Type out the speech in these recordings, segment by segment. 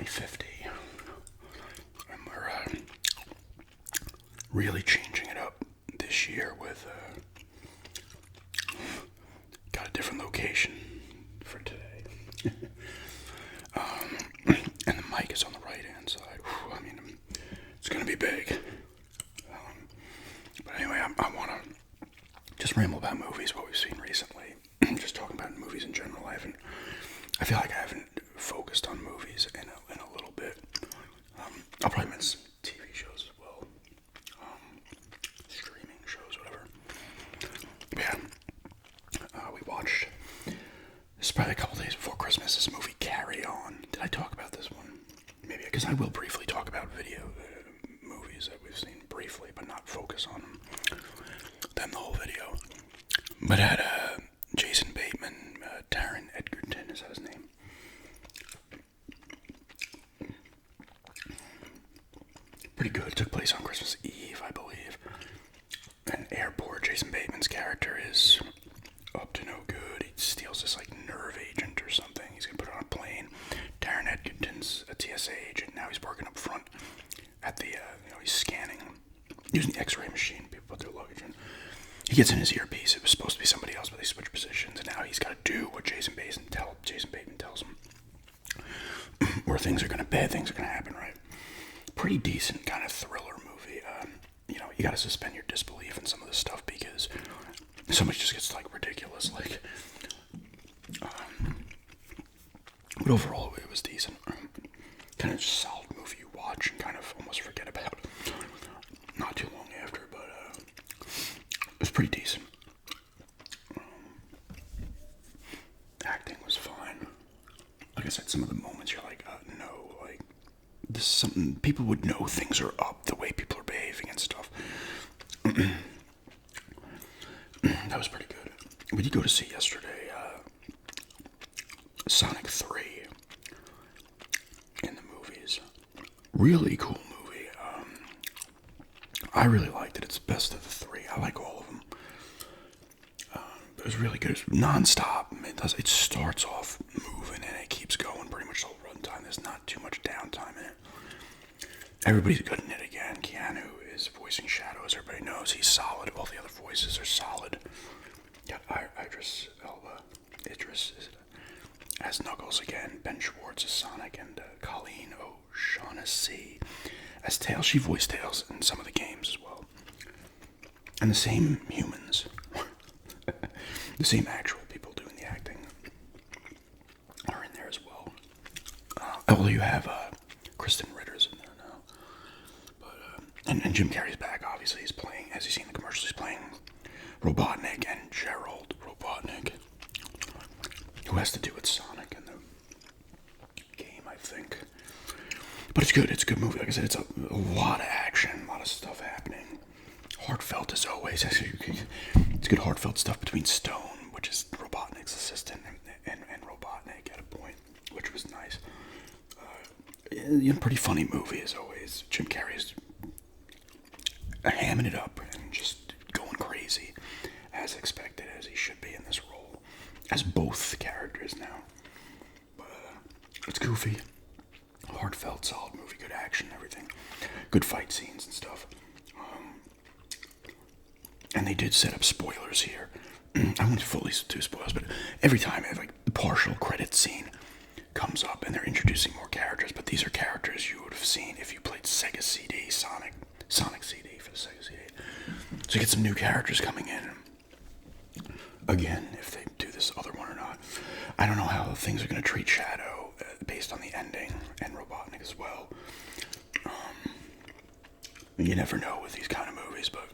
2050. And we're really changing it up this year with got a different location for today. And the mic is on the right hand side. Whew, I mean, it's gonna be big. But anyway, I want to just ramble about movies, what we've seen recently. Just talking about movies in general. I feel like I haven't focused on movies in a little bit. I'll probably miss TV shows as well. Streaming shows, whatever. Yeah. We watched, this is probably a couple days before Christmas, this movie Carry On. Did I talk about this one? Maybe, because I will briefly talk about video movies that we've seen briefly, but not focus on them the whole video. But had Jason Bateman, Taron Egerton, is that his name? Pretty good. It took place on Christmas Eve, I believe. An airport. Jason Bateman's character is up to no good. He steals this like nerve agent or something. He's gonna put it on a plane. Taron Egerton's a TSA agent. Now he's working up front at the, he's scanning using the X-ray machine. People put their luggage in. He gets in his earpiece. It was supposed to be somebody else, but they switch positions, and now he's got to do what Jason Bateman tells him. Where bad things are gonna happen, right? Pretty decent kind of thriller movie. You gotta suspend your disbelief in some of this stuff because so much just gets like ridiculous. But overall, it was decent. Kind of just a solid movie you watch and kind of almost forget about. Not too long after, but it was pretty decent. Acting was fine. Like I said, some of the moments you're like, no, like this is something people would know things are up the way people are behaving and stuff. That was pretty good. We did go to see yesterday Sonic 3 in the movies. Really cool movie. I really liked it. It's the best of the three. I like all of them. It was really good. It's non-stop. It starts off moving and it keeps going pretty much the whole runtime. There's not too much downtime in it. Everybody's good in it again. Keanu is voicing Shadow, as everybody knows. He's solid. All the other voices are solid. Yeah, Idris Elba. Idris is as Knuckles again. Ben Schwartz as Sonic, and Colleen O'Shaughnessy as Tails. She voiced Tails in some of the games as well. And the same humans. The same actual people doing the acting are in there as well. Although you have Kristen Ritter's in there now. But, and Jim Carrey's back, obviously. He's playing, as you see in the commercials, he's playing Robotnik and Gerald Robotnik, who has to do with Sonic in the game, I think. But it's good. It's a good movie. Like I said, it's a lot of action, a lot of stuff happening. Heartfelt as always. It's good heartfelt stuff between Stone, which is Robotnik's assistant, and Robotnik at a point, which was nice. Pretty funny movie as always. Jim Carrey's hamming it up and just going crazy, as expected, as he should be in this role, as both characters now. But it's goofy, heartfelt, solid movie, good action, everything, good fight scenes and stuff. And they did set up spoilers here. I won't fully do spoilers, but every time the partial credit scene comes up and they're introducing more characters, but these are characters you would have seen if you played Sega CD, Sonic CD for the Sega CD. So you get some new characters coming in. Again, if they do this other one or not. I don't know how things are going to treat Shadow based on the ending, and Robotnik as well. You never know with these kind of movies, but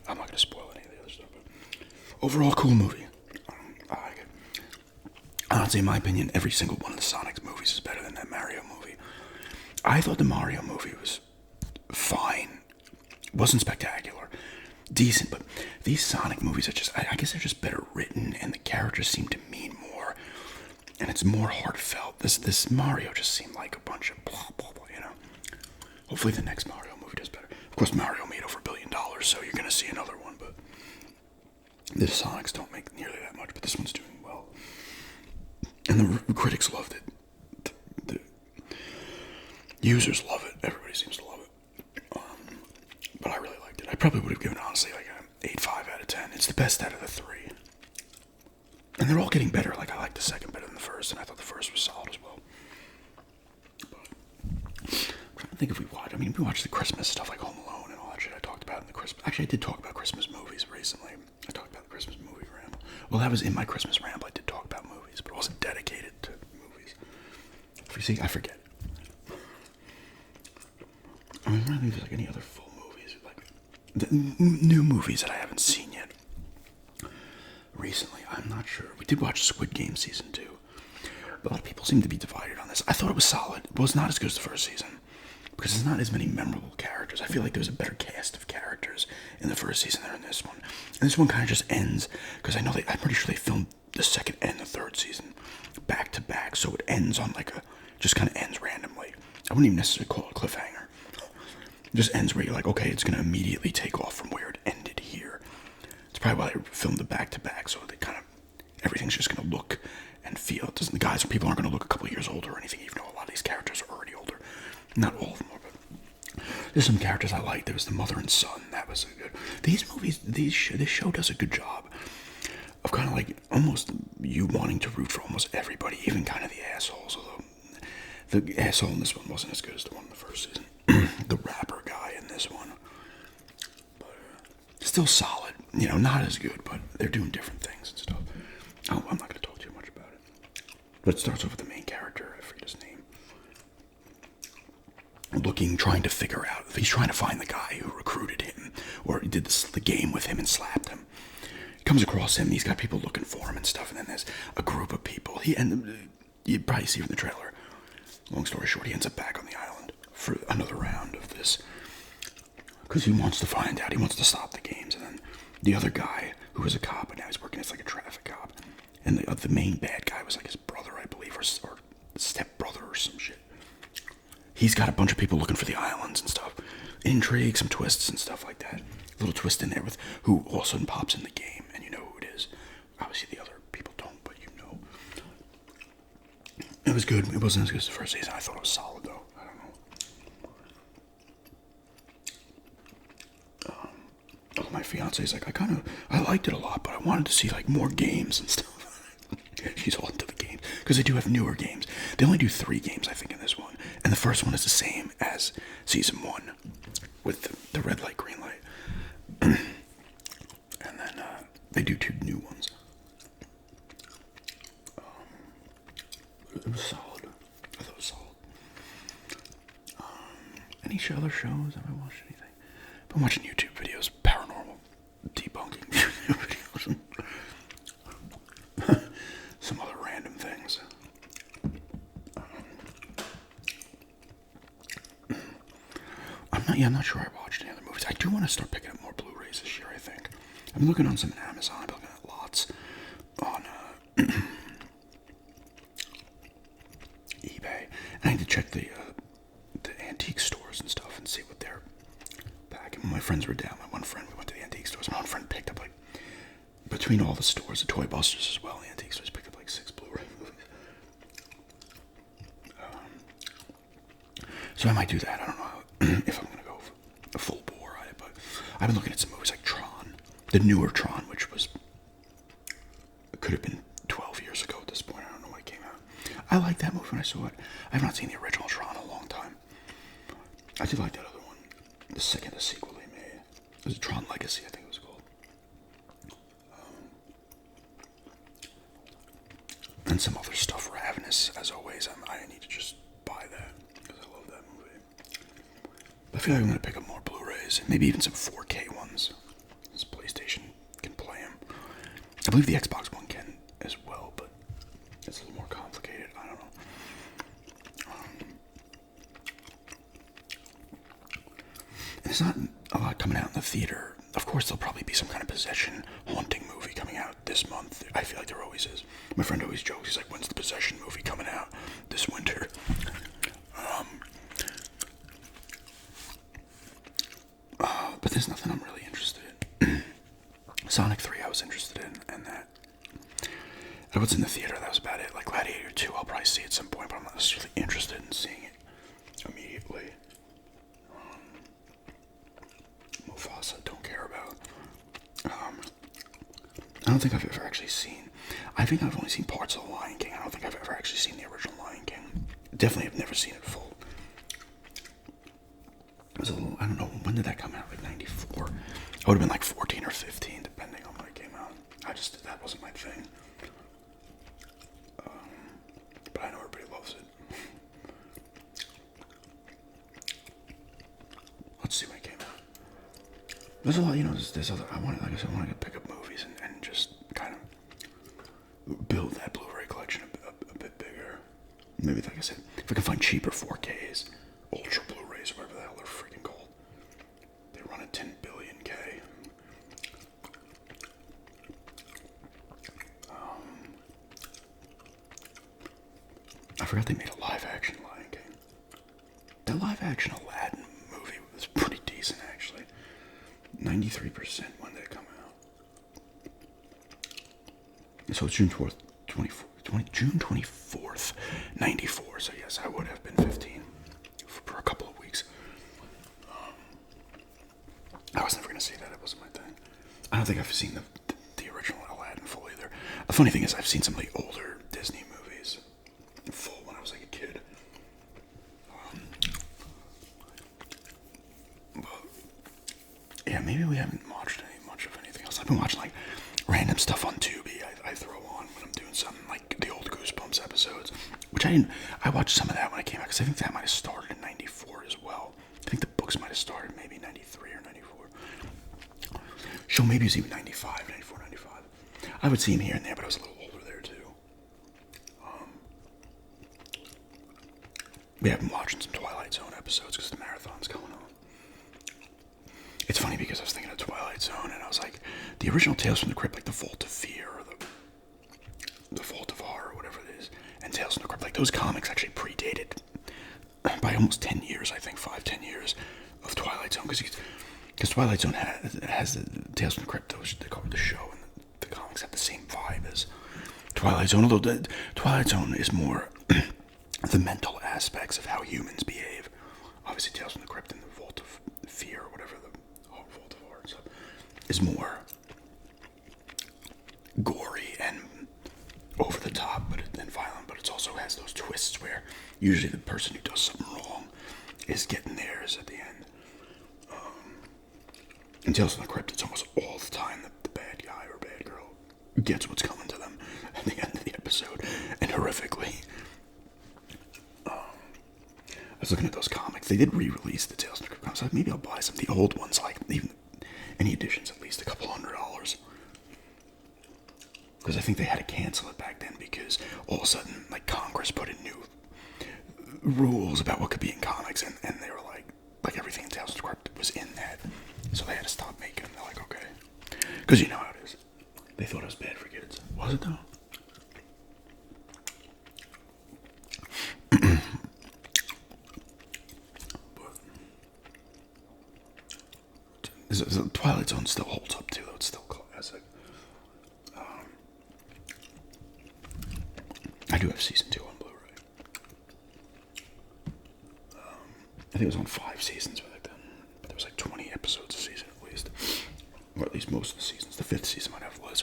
I'm not going to spoil any of the other stuff. But overall, cool movie. I like it. Honestly, in my opinion, every single one of the Sonic movies is better than that Mario movie. I thought the Mario movie was fine. It wasn't spectacular. Decent, but these Sonic movies are just, I guess they're just better written, and the characters seem to mean more, and it's more heartfelt. This Mario just seemed like a bunch of blah, blah, blah, Hopefully the next Mario movie does better. Of course, Mario made over $1 billion, so you're going to see another one, but the Sonics don't make nearly that much, but this one's doing well. And the critics loved it. Users love it. Everybody seems to love it. But I really liked it. I probably would have given it, honestly, like an 8.5 out of 10. It's the best out of the three. And they're all getting better. Like, I like the second better than the first, and I thought the first was solid as well. But I'm trying to think if we watched. I mean, we watched the Christmas stuff like Home Alone and all that shit I talked about in the Christmas. Actually, I did talk about Christmas movies recently. I talked about the Christmas movie ramble. Well, that was in my Christmas ramble. I did talk about movies, but it wasn't dedicated to movies. If you see, I forget. I mean, I don't think there's like any other full movies, like the new movies that I haven't seen yet. Recently, I'm not sure. We did watch Squid Game season 2, but a lot of people seem to be divided on this. I thought it was solid. It was not as good as the first season because there's not as many memorable characters. I feel like there's a better cast of characters in the first season than in this one. And this one kind of just ends because I'm pretty sure they filmed the second and the third season back to back, so it ends on like just kind of ends randomly. I wouldn't even necessarily call it a cliffhanger. It just ends where you're like, okay, it's going to immediately take off from where it ended here. It's probably why they filmed the back-to-back, so they kind of, everything's just going to look and feel. It doesn't, the guys or people aren't going to look a couple of years older or anything, even though a lot of these characters are already older. Not all of them are, but there's some characters I like. There was the mother and son. That was a good. These movies, this show does a good job of kind of like almost you wanting to root for almost everybody, even kind of the assholes, although the asshole in this one wasn't as good as the one in the first season. The rapper guy in this one, but still solid. You know, not as good, but they're doing different things and stuff. I'm not going to talk too much about it. But it starts off with the main character. I forget his name. Trying to figure out if he's trying to find the guy who recruited him or did the game with him and slapped him. He comes across him. And he's got people looking for him and stuff. And then there's a group of people. You probably see from the trailer. Long story short, he ends up back on the island for another round of this because he wants to find out. He wants to stop the games. And then the other guy who was a cop and now he's working as like a traffic cop, and the main bad guy was like his brother, I believe, or step brother or some shit. He's got a bunch of people looking for the islands and stuff, intrigue, some twists and stuff like that. A little twist in there with who all of a sudden pops in the game, and you know who it is. Obviously the other people don't, but you know. It was good. It wasn't as good as the first season. I thought it was solid though. I don't know. My fiance's like, I liked it a lot, but I wanted to see like more games and stuff. She's all into the games because they do have newer games. They only do 3 games, I think, in this one, and the first one is the same as season 1 with the red light, green light, and then they do 2 new ones. It was solid. I thought it was solid. Any other shows? Have I watched anything? I've been watching YouTube videos, paranormal debunking videos, some other random things. I'm not sure I watched any other movies. I do want to start picking up more Blu-rays this year, I think. I've been looking on some on Amazon. I've been looking at lots on eBay. And I need to check the antique stores and stuff and see what they're back. And when my friends were down, my one friend, we went to the antique stores. My one friend picked up like, between all the stores, the Toy Busters as well, the antique stores, picked up like 6 Blu-ray movies. So I might do that. I don't know if I'm going to go a full bore at it, but I've been looking at some movies like Tron, the newer Tron, which could have been 12 years ago at this point. I don't know when it came out. I liked that movie when I saw it. I have not seen the original Tron in a long time. I did like that other one, the sequel they made. It was Tron Legacy, I think it was called. And some other stuff, Ravenous, as always. I need to just buy that because I love that movie. I feel like I'm going to pick up more Blu-rays, maybe even some 4K ones. This PlayStation can play them. I believe the Xbox One can as well, but it's a little more complicated. I don't know. There's not a lot coming out in the theater. Of course, there'll probably be some kind of possession haunting movie coming out this month. I feel like there always is. My friend always jokes. He's like, when's the possession movie coming out this winter? But there's nothing I'm really interested in. Sonic 3 I was interested in, and that. And what's in the theater, that was about it. Like Gladiator 2, I'll probably see at some point, but I'm not necessarily interested in seeing it immediately. don't think I've ever actually seen. I think I've only seen parts of The Lion King. I don't think I've ever actually seen the original Lion King. Definitely have never seen it full. It was a little, I don't know, when did that come out? Like 94? I would have been like 14 or 15, depending on when it came out. That wasn't my thing. But I know everybody loves it. Let's see when it came out. There's a lot, there's other, I want to pick up movies and just kind of build that Blu-ray collection a bit bigger. Maybe, like I said, if I can find cheaper 4Ks, Ultra Blu-rays, whatever the hell they're freaking called. They run at 10 billion K. I forgot they made a live-action Lion King. That live-action Aladdin movie was pretty decent, actually. 93%. When did it come out? So it's June 24th, 94. So yes, I would have been 15 for a couple of weeks. I was never going to see that. It wasn't my thing. I don't think I've seen the original Aladdin full either. The funny thing is I've seen some of the older Disney movies full when I was like a kid. But yeah, maybe we haven't watched much of anything else. I've been watching like random stuff on Tubi. I throw on when I'm doing something, like the old Goosebumps episodes, which I watched some of that when it came out, because I think that might have started in 94 as well. I think the books might have started maybe 93 or 94. Show maybe it was even 95, 94, 95. I would see him here and there, but I was a little older there too. Yeah, I've been watching some Twilight Zone episodes because the marathon's going on. It's funny because I was thinking of Twilight Zone and I was like, the original Tales from the Crypt, like the Vault of Fear or the Vault of Horror, whatever it is, and Tales from the Crypt, like those comics actually predated by almost 10 years, I think, 5-10 years of Twilight Zone, because Twilight Zone has the Tales from the Crypt, the show, and the comics have the same vibe as Twilight Zone, although Twilight Zone is more the mental aspects of how humans behave. Obviously, Tales from the Crypt and the Vault of Fear, or whatever, the Vault of Horror and stuff, is more gory and over the top, and violent, but it also has those twists where usually the person who does something wrong is getting theirs at the end. In Tales from the Crypt, it's almost all the time that the bad guy or bad girl gets what's coming to them at the end of the episode, and horrifically. I was looking at those comics. They did re-release the Tales from the Crypt comics. Like, maybe I'll buy some of the old ones, like even any editions, at least a couple $100. Because I think they had to cancel it back then because all of a sudden, like, Congress put in new rules about what could be in comics, and they were like everything in Tales from the Crypt was in that. So they had to stop making them. They're like, okay. Because you know how it is. They thought it was bad for kids. Was it though? The Twilight Zone still holds up too, though. It's still classic. I do have season 2 on Blu-ray. I think it was on 5 seasons back then. But there was like 20 episodes a season at least. Or at least most of the seasons. The 5th season might have less.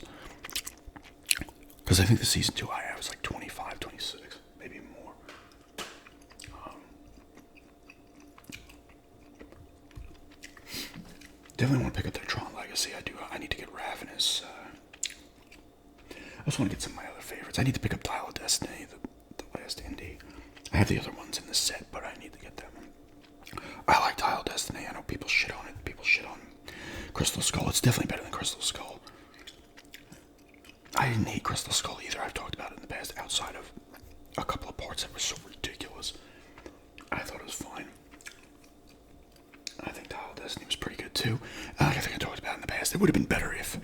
Because I think the season 2 I have was like 25, 26, maybe more. Definitely want to pick up that Tron Legacy. I need to get Ravenous. I also want to get some of my other favorites. I need to pick up Dial of Destiny, the last indie. I have the other ones in the set, but I need to get them. I like Dial of Destiny. I know people shit on it. People shit on Crystal Skull. It's definitely better than Crystal Skull. I didn't hate Crystal Skull either. I've talked about it in the past, outside of a couple of parts that were so ridiculous. I thought it was fine. I think Dial of Destiny was pretty good too. I think I talked about it in the past. It would have been better if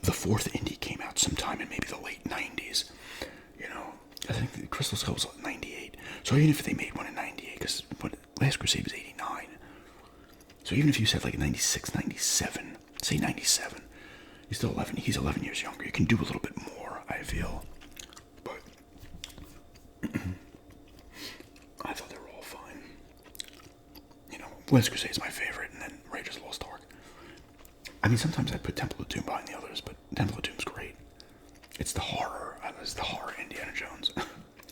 the 4th indie came out sometime in maybe the late 90s. You know, I think the Crystal Skull was 98. So even if they made one in 98, because Last Crusade was 89. So even if you said like 96, 97, say 97, he's still 11. He's 11 years younger. You can do a little bit more, I feel. But I thought they were all fine. You know, Last Crusade is my favorite, and then Raiders of the Lost Ark. I mean, sometimes I put Temple of Doom behind the others, but Temple of Doom's great. It's the horror. It's the horror Indiana Jones.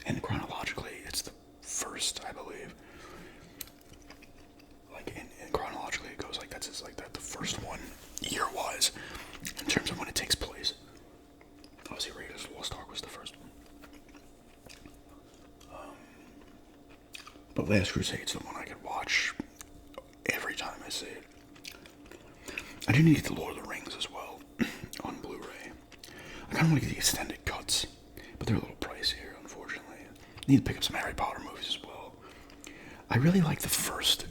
And chronologically, it's the first, I believe. Like, in chronologically, it goes like that's just like that. The first one, year-wise, in terms of when it takes place. Obviously, Raiders of the Lost Ark was the first one. But Last Crusade's the one I could watch every time I see it. I do need to get the Lord of the Rings as well on Blu-ray. I kind of want to get the extended cuts, but they're a little pricier, unfortunately. I need to pick up some Harry Potter movies as well. I really like the first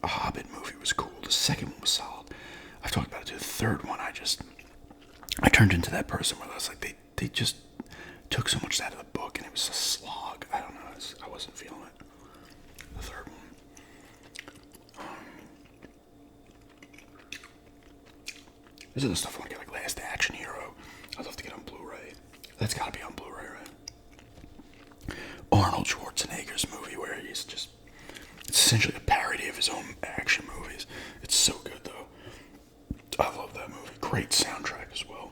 Hobbit movie was cool. The second one was solid. I've talked about it too. The third one, I turned into that person where I was like, they just took so much out of the book and it was a slog. I don't know. I wasn't feeling it. The third one. This is the stuff I want to get, like Last Action Hero. I'd love to get on Blu-ray. That's got to be on Blu-ray, right? Arnold Schwarzenegger's movie where it's essentially a parody of his own action movies. It's so good, though. I love that movie. Great soundtrack as well.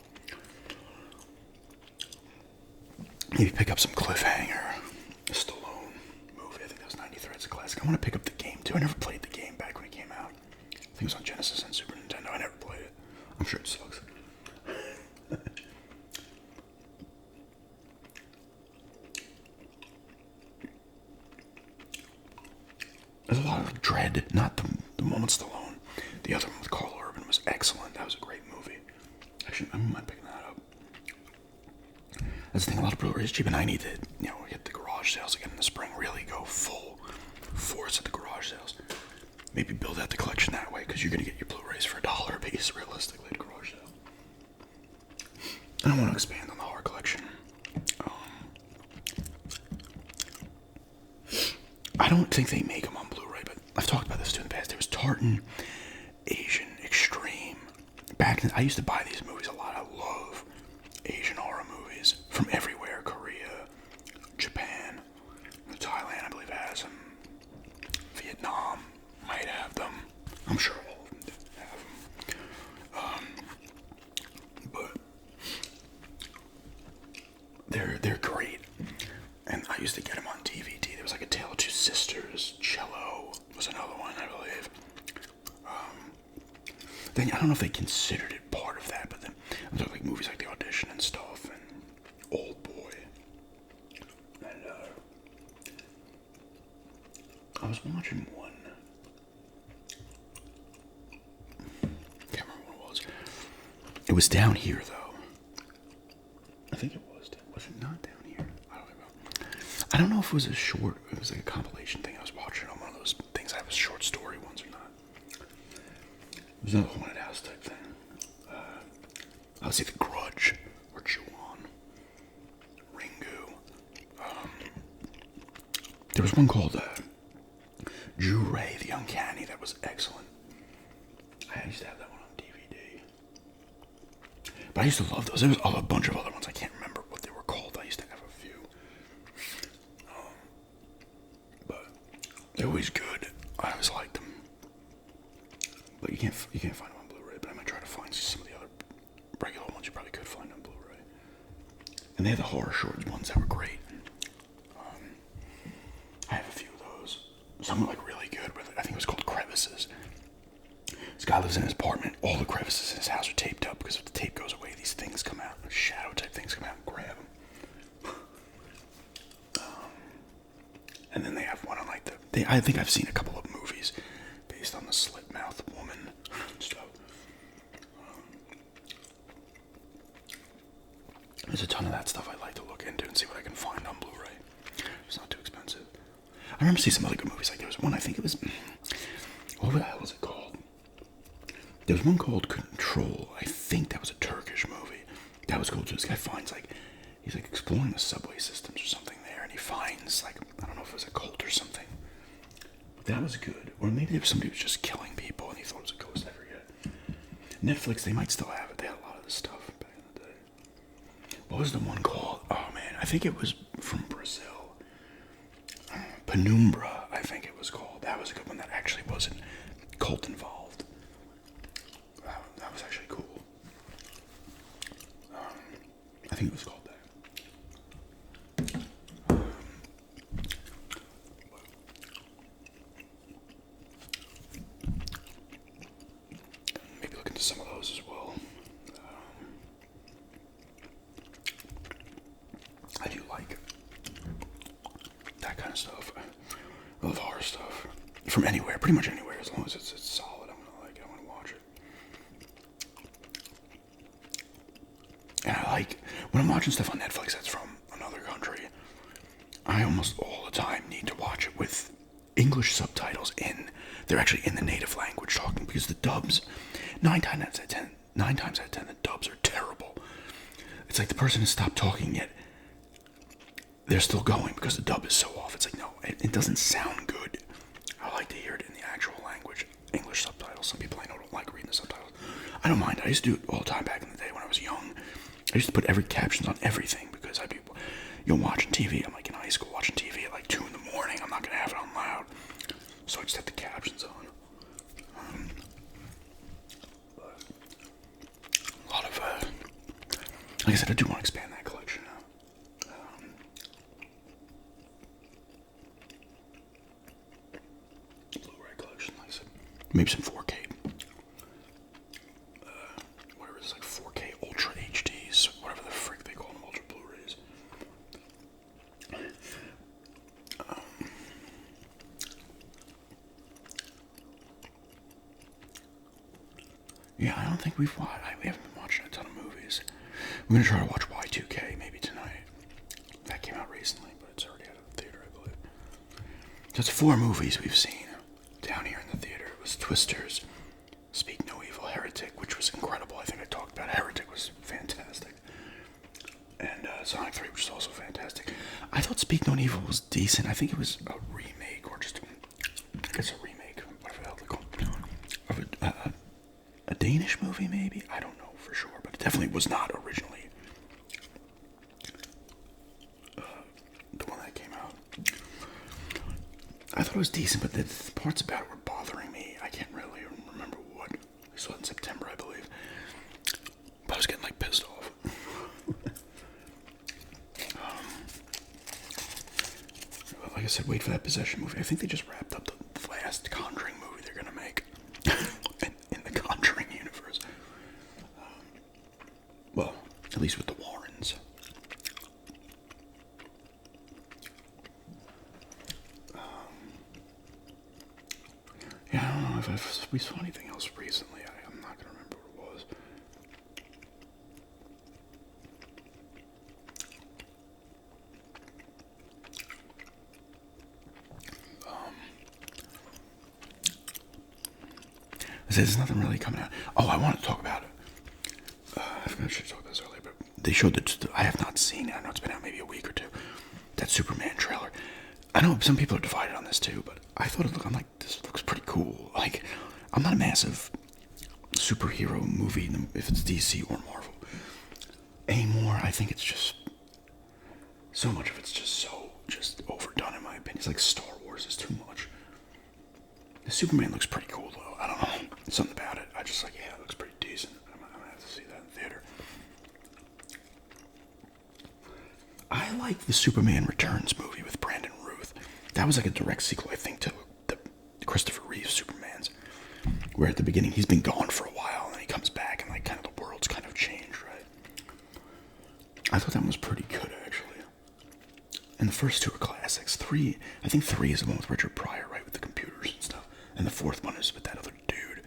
Maybe pick up some Cliffhanger. Stallone movie. I think that was 93. It's a classic. I want to pick up the game, too. I never played the game back when it came out. I think it was on Genesis and Super Nintendo. I never played it. I'm sure it sucks. There's a lot of Dread, not the one with Stallone. The other one with Carl Urban was excellent. That was a great movie. Actually, I might pick that up. That's the thing, a lot of Blu-rays cheap, and I need to, get the garage sales again in the spring. Really go full force at the garage sales. Maybe build out the collection that way, because you're going to get your Blu-rays for $1 a piece, realistically, at a garage sale. And I want to expand on the horror collection. I don't think they make them on Blu-ray, but I've talked about this too in the past. There was Tartan, Asian, Extreme. Back then, I used to buy these movies a lot. I love Asian horror movies from everywhere. Korea, Japan, Thailand, I believe has them. Vietnam might have them. I'm sure all of them have them. But they're great. And I used to get them on DVD. There was like A Tale of Two Sisters. Cello was another one, I believe. Then I don't know if they considered it part of that, but then I'm talking like movies like The Audition and stuff, and Old Boy. And I was watching one. Can't remember what it was. It was down here though. I think it was. Was it not down here? I don't know if it was a short. It was like a compilation thing. I was watching on one of those things. I have short story ones or not. It was another haunted house type thing. I would say The Grudge or Ju-on, Ringu. There was one called Ju-Ray, The Uncanny, that was excellent. I used to have that one on DVD. But I used to love those. There was a bunch of other ones. I can't remember what they were called. I used to have a few. But they're always good. I always liked them. But you can't find them on Blu-ray. But I might try to find some of the other regular ones you probably could find on Blu-ray. And they had the horror short ones that were great. I have a few of those. Some were like really good. I think it was called Crevices. This guy lives in his apartment. All the crevices in his house are taped up because if the tape goes away, these things come out. Shadow type things come out and grab him. And then they have one on like I think I've seen a couple of movies based on the slit-mouthed woman and stuff. There's a ton of that stuff I'd like to look into and see what I can find on Blu-ray. It's not too expensive. I remember seeing some other good movies. Like there was one, I think it was, what the hell was it called? There was one called Control. I think that was a Turkish movie. That was cool too. This guy finds he's exploring the subway systems or something there, and he finds I don't know if it was a cult or something. That was good. Or maybe there was somebody who was just killing people and he thought it was a ghost. I forget. Netflix, they might still have it. They had a lot of this stuff back in the day. What was the one called? Oh man, I think it was from Brazil. Penumbra, I think it was called. That was a good one that actually wasn't cult involved. That was actually cool. of stuff. I love horror stuff. From anywhere, pretty much anywhere, as long as it's solid, I'm gonna like it, I wanna watch it. And I like, when I'm watching stuff on Netflix that's from another country, I almost all the time need to watch it with English subtitles in, they're actually in the native language talking, because the dubs, 9 times out of 10, the dubs are terrible. It's like the person has stopped talking yet they're still going because the dub is so off. It's like, no, it doesn't sound good. I like to hear it in the actual language, English subtitles. Some people I know don't like reading the subtitles. I don't mind. I used to do it all the time back in the day when I was young. I used to put every captions on everything because I'd be, watching TV. I'm like in high school watching TV at like 2 in the morning. I'm not going to have it on loud. So I just have the captions on. A lot of, like I said, I do want to expand that collection now. Blu-ray collection, like I said. Maybe some 4K. Whatever it is, like 4K Ultra HDs. Whatever the frick they call them, Ultra Blu-rays. Yeah, I don't think we haven't been watching a ton of movies. We're gonna try to watch Y2K maybe tonight. That came out recently, but it's already out of the theater, I believe. That's 4 movies we've seen down here in the theater. It was Twisters, Speak No Evil, Heretic, which was incredible. I think I talked about it. Heretic was fantastic. And Sonic 3, which is also fantastic. I thought Speak No Evil was decent. I think it was a remake, or just, I guess a remake, whatever the hell they call it, of a Danish movie, maybe? I don't know for sure, but it definitely was not originally the one that came out. I thought it was decent, but the parts about it were bothering me. I can't really remember what. I saw it in September, I believe. But I was getting, like, pissed off. Like I said, wait for that Possession movie. I think they just wrapped up the last Conjuring movie they're going to make. in the Conjuring universe. Well, at least with the Warrens. Yeah, I don't know if we saw anything else recently. I'm not going to remember what it was. There's nothing really coming out. Oh, I want to talk about it. I should have talked about this earlier, but they showed that. I have not seen it. I know it's been out maybe a week or two. That Superman trailer. I know some people are divided on this too, but I thought it looked. I'm like, this looks pretty cool. Like, I'm not a massive superhero movie if it's DC or Marvel anymore. I think it's just so much of it's just overdone in my opinion. It's like Star Wars is too much. The Superman looks pretty cool though. I don't know. Something about it. I just like, yeah, it looks pretty decent. I'm gonna have to see that in theater. I like the Superman Returns movie with Brandon Routh. That was like a direct sequel, I think, to the Christopher Reeve Supermans. Where at the beginning he's been gone for a while and then he comes back and like kind of the world's kind of changed, right? I thought that one was pretty good actually. And the first 2 are classics. I think 3 is the one with Richard Pryor, right, with the computers and stuff. And the 4th one is with that other dude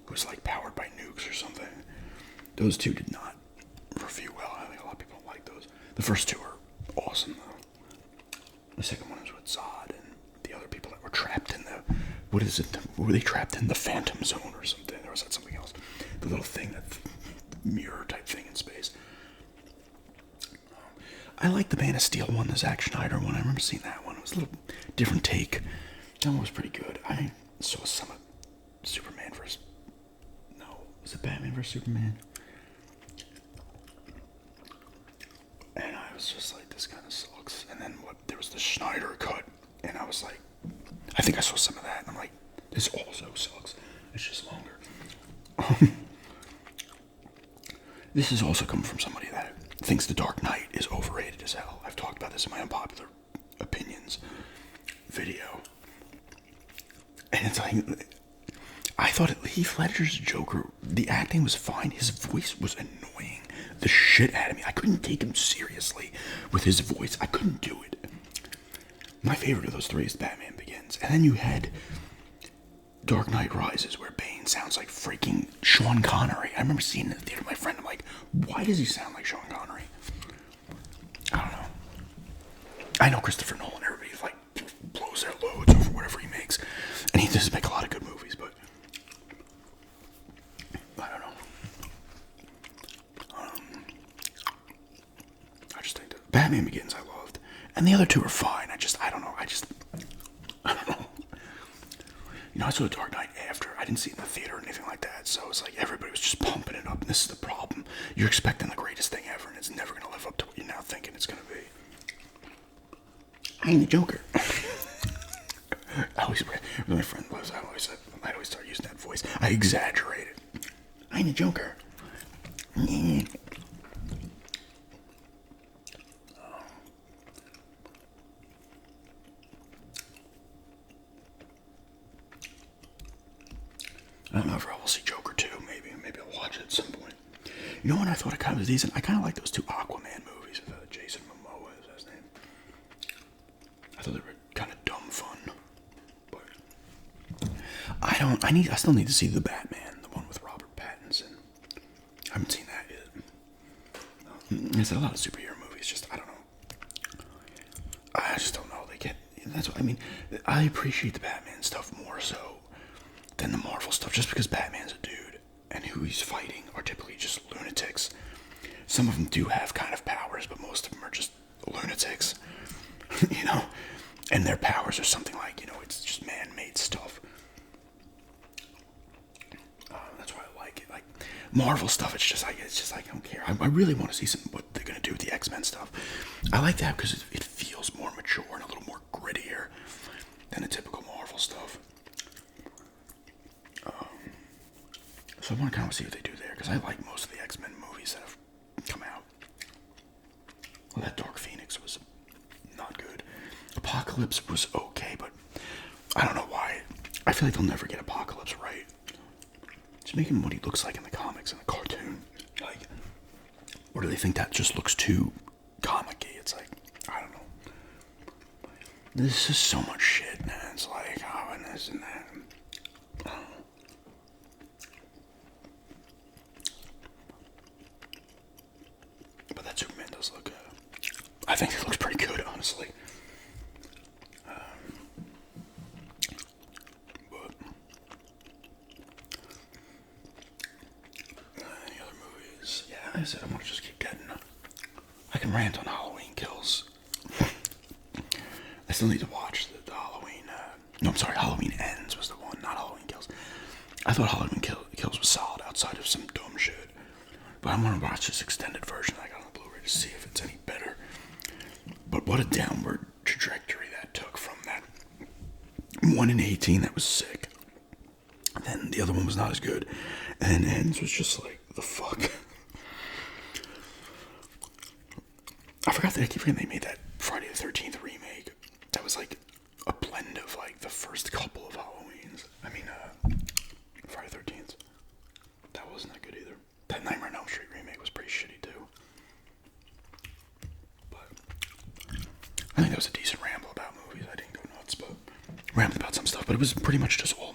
who's like powered by nukes or something. Those 2 did not review well. I think a lot of people don't like those. The first 2 are awesome though. The second one is with Zod and the other people that were trapped in the, what is it? Were they trapped in the Phantom Zone or something? Or was that something else? The little thing, that mirror type thing in space. I like the Man of Steel one, the Zack Snyder one. I remember seeing that one. It was a little different take. That one was pretty good. I saw some of Superman vs. No, was it Batman vs. Superman? And I was just like, this kind of sucks. And then there was the Snyder cut, and I was like, I think I saw some of that, and I'm like, this also sucks. It's just longer. This is also coming from somebody that thinks The Dark Knight is overrated as hell. I've talked about this in my Unpopular Opinions video. And it's like, I thought Heath Ledger's Joker, the acting was fine. His voice was annoying the shit out of me. I couldn't take him seriously with his voice. I couldn't do it. My favorite of those three is Batman Begins. And then you had Dark Knight Rises, where Bane sounds like freaking Sean Connery. I remember seeing it in the theater with my friend. I'm like, why does he sound like Sean Connery? I don't know. I know Christopher Nolan, everybody like blows their loads over whatever he makes. And he does make a lot of good movies, but I don't know. I just think that Batman Begins I loved. And the other two are fine. I don't know. I don't know. You know, I saw The Dark Knight after. I didn't see it in the theater or anything like that. So it's like everybody was just pumping it up. And this is the problem. You're expecting the greatest thing ever, and it's never going to live up to what you're now thinking it's going to be. I ain't the Joker. I always, where my friend was, I'd always start using that voice. I exaggerated. I ain't the Joker. I don't know if I will see Joker 2, maybe I'll watch it at some point. You know what I thought it kind of was decent? I kind of like those two Aquaman movies with Jason Momoa, is his name. I thought they were kind of dumb fun. But I still need to see The Batman, the one with Robert Pattinson. I haven't seen that yet. There's a lot of superhero movies, just, I don't know. I just don't know. That's what I mean. I appreciate the Batman stuff more so than the Marvel stuff, just because Batman's a dude, and who he's fighting are typically just lunatics. Some of them do have kind of powers, but most of them are just lunatics, you know? And their powers are something like, you know, it's just man-made stuff. That's why I like it. Like, Marvel stuff, it's just like, I don't care. I really want to see what they're going to do with the X-Men stuff. I like that because it feels more mature and a little more grittier than the typical Marvel stuff. So I want to kind of see what they do there, because I like most of the X-Men movies that have come out. Well, that Dark Phoenix was not good. Apocalypse was okay, but I don't know why. I feel like they'll never get Apocalypse right. Just make him what he looks like in the comics and the cartoon. Like, or do they think that just looks too comic-y? It's like, I don't know. This is so much shit, man. It's like, oh, and this and that. I don't know. But that Superman does look, I think it looks pretty good, honestly. But any other movies? Yeah, I said I want to just keep getting. I can rant on Halloween Kills. I still need to watch the Halloween. No, I'm sorry, Halloween Ends was the one, not Halloween Kills. I thought Halloween Kills was solid outside of some dumb shit. But I want to watch this extended version I got on the Blu-ray to see if it's any better. But what a downward trajectory that took from that 1 in 18 that was sick. And then the other one was not as good. And Ends was just like, the fuck? I forgot that I keep forgetting they made that Friday the 13th remake. That was like a blend of like the first couple of Halloweens. I mean, Friday the 13th. That wasn't that good either. That Nightmare on Elm Street remake was pretty shitty too. But I think that was a decent ramble about movies. I didn't go nuts, but rambled about some stuff. But it was pretty much just all